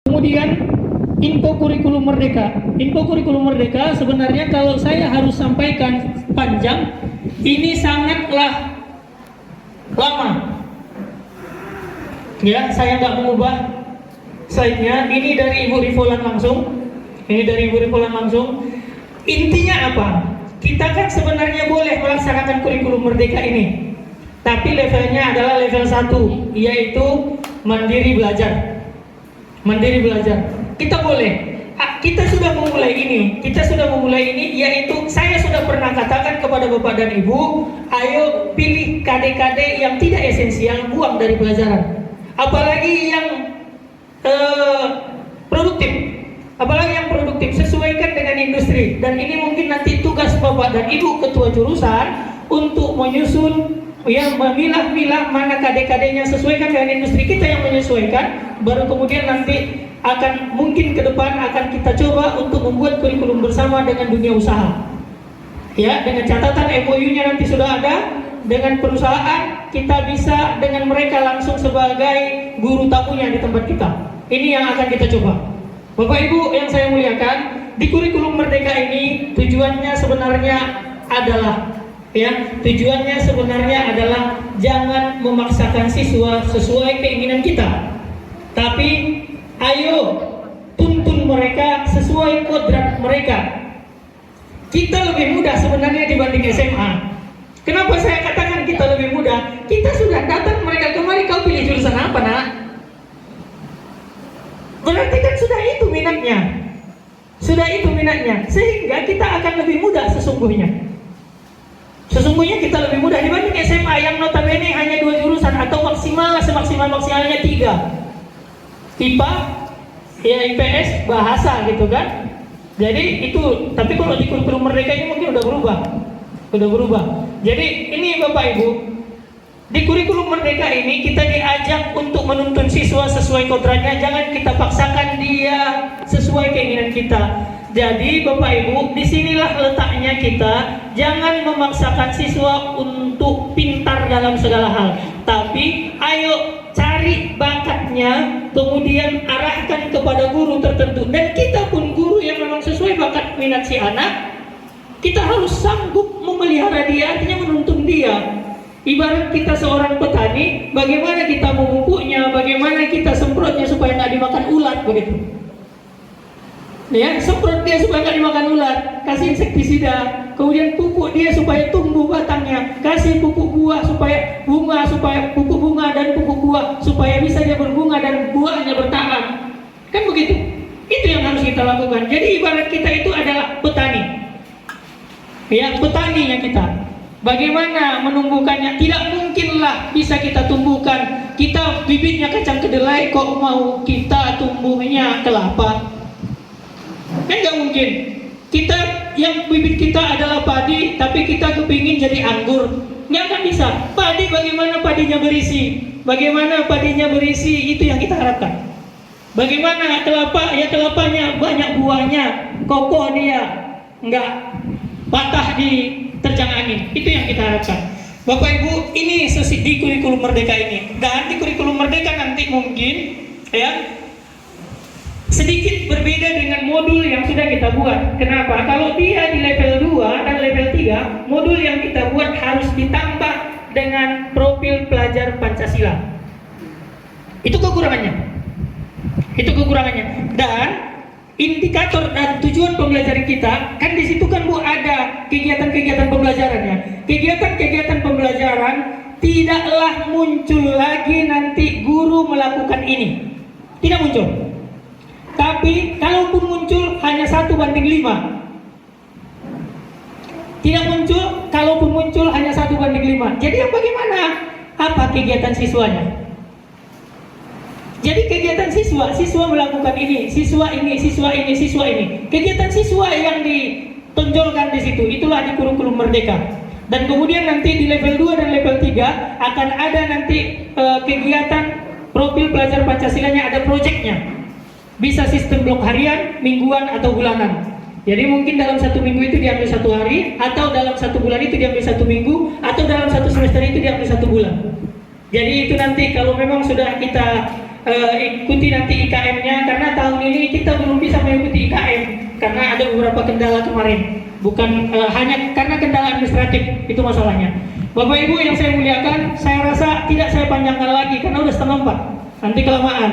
Kemudian info kurikulum merdeka. Info kurikulum merdeka sebenarnya kalau saya harus sampaikan panjang, ini sangatlah lama. Ya, saya nggak mengubah slide-nya. Ini dari Ibu Rivolan langsung. Ini dari Ibu Rivolan langsung. Intinya apa? Kita kan sebenarnya boleh melaksanakan kurikulum merdeka ini, tapi levelnya adalah level 1, yaitu mandiri belajar. Mandiri belajar. Kita boleh. Kita sudah memulai ini. Yaitu saya sudah pernah katakan kepada Bapak dan Ibu, ayo pilih KD-KD yang tidak esensial, buang dari pelajaran. Apalagi yang produktif. Apalagi yang produktif, sesuaikan dengan industri. Dan ini mungkin nanti tugas Bapak dan Ibu Ketua Jurusan untuk menyusun, ya, memilah-milah mana KD-KD-nya, sesuaikan dengan industri, kita yang menyesuaikan. Baru kemudian nanti akan mungkin ke depan akan kita coba untuk membuat kurikulum bersama dengan dunia usaha. Ya, dengan catatan MOU-nya nanti sudah ada. Dengan perusahaan kita bisa dengan mereka langsung sebagai guru tamunya di tempat kita. Ini yang akan kita coba. Bapak Ibu yang saya muliakan, di kurikulum merdeka ini tujuannya sebenarnya adalah jangan memaksakan siswa sesuai keinginan kita. Tapi ayo tuntun mereka sesuai kodrat mereka. Kita lebih mudah sebenarnya dibanding SMA. Kenapa saya katakan kita lebih mudah? Kita sudah datang mereka kemari, kau pilih jurusan apa, nak? Berarti kan sudah itu minatnya. Sehingga kita akan lebih mudah sesungguhnya. Sesungguhnya kita lebih mudah dibanding SMA yang notabene hanya 2 jurusan atau maksimalnya 3. IPA, ya IPS, bahasa gitu kan. Jadi itu, tapi kalau di kurikulum merdeka ini mungkin udah berubah. Jadi ini Bapak Ibu, di kurikulum merdeka ini kita diajak untuk menuntun siswa sesuai kodratnya, jangan kita paksakan dia sesuai keinginan kita. Jadi Bapak Ibu, disinilah letaknya kita, jangan memaksakan siswa untuk pintar dalam segala hal, tapi ayo cari bakatnya, kemudian arahkan kepada guru tertentu. Dan kita pun guru yang memang sesuai bakat minat si anak, kita harus sanggup memelihara dia, artinya menuntun dia. Ibarat kita seorang petani, bagaimana kita memupuknya, bagaimana kita semprotnya supaya nggak dimakan ulat begitu. Ya, semprot dia supaya nggak dimakan ulat, kasih insektisida, kemudian pupuk dia supaya tumbuh batangnya, kasih pupuk buah supaya pupuk bunga dan pupuk buah supaya bisa dia berbunga dan buahnya bertahan. Kan begitu. Itu yang harus kita lakukan. Jadi ibarat kita itu adalah petani. Ya, petaninya kita. Bagaimana menumbuhkannya? Tidak mungkinlah bisa kita tumbuhkan. Kita bibitnya kacang kedelai, kok mau kita tumbuhnya kelapa? Kan nggak mungkin. Kita yang bibit kita adalah padi, tapi kita kepingin jadi anggur. Nggak akan bisa. Padi bagaimana padinya berisi? Bagaimana padinya berisi? Itu yang kita harapkan. Bagaimana kelapa? Ya kelapanya banyak buahnya, kokoh dia, nggak patah di terjang angin. Itu yang kita harapkan. Bapak Ibu, ini di kurikulum merdeka ini. Dan di kurikulum merdeka nanti mungkin ya sedikit berbeda dengan modul yang sudah kita buat. Kenapa? Kalau dia di level 2 dan level 3, modul yang kita buat harus ditambah dengan profil pelajar Pancasila. Itu kekurangannya. Dan indikator dan tujuan pembelajaran kita, kan di situ kan Bu ada kegiatan-kegiatan pembelajarannya. Kegiatan-kegiatan pembelajaran tidaklah muncul lagi nanti guru melakukan ini. Tidak muncul. Tapi kalaupun muncul hanya 1:5. Tidak muncul, kalaupun muncul hanya 1:5. Jadi yang bagaimana? Apa kegiatan siswanya? Jadi kegiatan siswa melakukan ini, siswa ini. Kegiatan siswa yang ditonjolkan di situ, itulah di kurikulum merdeka. Dan kemudian nanti di level 2 dan level 3 akan ada nanti kegiatan profil pelajar Pancasilanya, ada proyeknya. Bisa sistem blok harian, mingguan atau bulanan. Jadi mungkin dalam 1 minggu itu diambil 1 hari, atau dalam 1 bulan itu diambil 1 minggu, atau dalam 1 semester itu diambil 1 bulan. Jadi itu nanti kalau memang sudah kita ikuti nanti IKM-nya, karena tahun ini kita belum bisa mengikuti IKM karena ada beberapa kendala kemarin. Bukan hanya karena kendala administratif, itu masalahnya. Bapak Ibu yang saya muliakan, saya rasa tidak saya panjangkan lagi karena udah 3:30, nanti kelamaan.